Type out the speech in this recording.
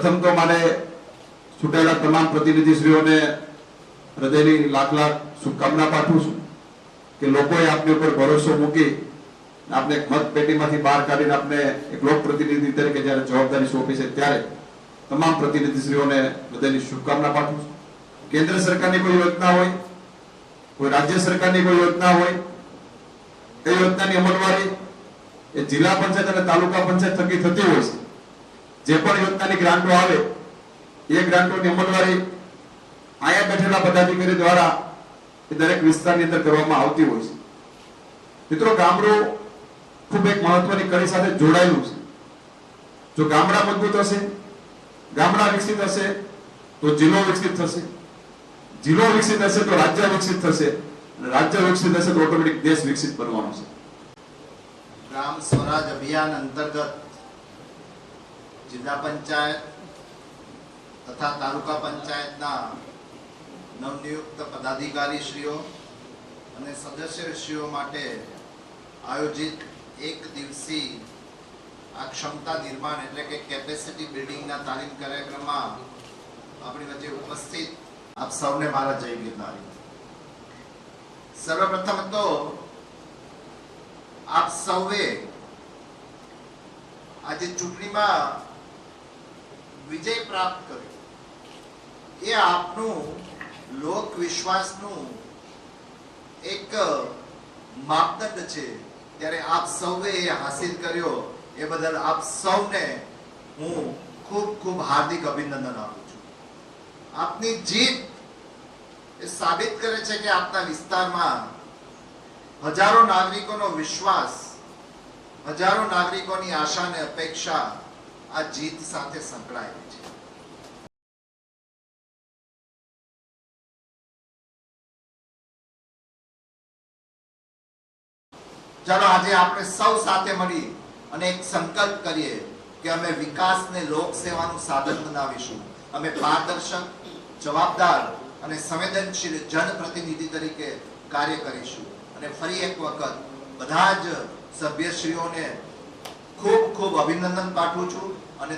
પ્રથમ તો મારે ચૂંટાયેલા તમામ પ્રતિનિધિશ્રીઓને હૃદયની લાખ લાખ શુભકામના પાઠવું છું કે લોકોએ આપની ઉપર ભરોસો મૂકી આપને એક મત પેટીમાંથી બહાર કાઢીને આપને એક લોક પ્રતિનિધિ તરીકે જ્યારે જવાબદારી સોંપી છે ત્યારે તમામ પ્રતિનિધિશ્રીઓને હૃદયની શુભકામના પાઠવું છું. કેન્દ્ર સરકારની કોઈ યોજના હોય, કોઈ રાજ્ય સરકારની કોઈ યોજના હોય, એ યોજનાની અમલવારી એ જિલ્લા પંચાયત અને તાલુકા પંચાયત થકી થતી હોય છે. જે પણ યોજનાની ગ્રાન્ટો આવે એ ગ્રાન્ટોની અમલવારી અહીંયા બેઠેલા પદાધિકારી દ્વારા એ દરેક વિસ્તારની અંદર કરવામાં આવતી હોય છે. મિત્રો, ગામડું ખૂબ એક મહત્વની કડી સાથે જોડાયેલું છે. જો ગામડા મજબૂત હશે, ગામડા વિકસિત હશે તો જિલ્લો વિકસિત થશે, જિલ્લો વિકસિત હશે તો રાજ્ય વિકસિત થશે, અને રાજ્ય વિકસિત હશે તો ઓટોમેટિક દેશ વિકસિત બનવાનો છે. ગ્રામ સ્વરાજ અભિયાન અંતર્ગત જિલ્લા પંચાયત તથા તાલુકા પંચાયતના નવનિયુક્ત પદાધિકારીશ્રીઓ અને સદસ્યશ્રીઓ માટે આયોજિત એક દિવસીય આ ક્ષમતા નિર્માણ એટલે કે કેપેસિટી બિલ્ડિંગના તાલીમ કાર્યક્રમમાં આપણી વચ્ચે ઉપસ્થિત આપ સૌને મારા જય ગિરનારી. સર્વપ્રથમ તો આપ સૌએ આજે ચૂંટણીમાં વિજય પ્રાપ્ત કર્યો એ આપનું લોક વિશ્વાસનું એક માપદંડ છે. ત્યારે આપ સૌએ એ હાસિલ કર્યો એ બદલ આપ સૌને હું ખૂબ ખૂબ હાર્દિક અભિનંદન આપું છું. આપની જીત એ સાબિત કરે છે કે આપના વિસ્તારમાં હજારો નાગરિકોનો વિશ્વાસ, હજારો નાગરિકોની આશા અને અપેક્ષા આ જીત સાથે સંકળાયેલી છે. ચાલો આજે આપણે સૌ સાથે મળી અને એક સંકલ્પ કરીએ કે અમે વિકાસને લોકસેવાનું સાધન બનાવીશું. અમે પારદર્શક, જવાબદાર અને સંવેદનશીલ જનપ્રતિનિધિ તરીકે કાર્ય કરીશું. અને ફરી એક વખત બધા જ સભ્યશ્રીઓને ખૂબ ખૂબ અભિનંદન પાઠવું છું. અને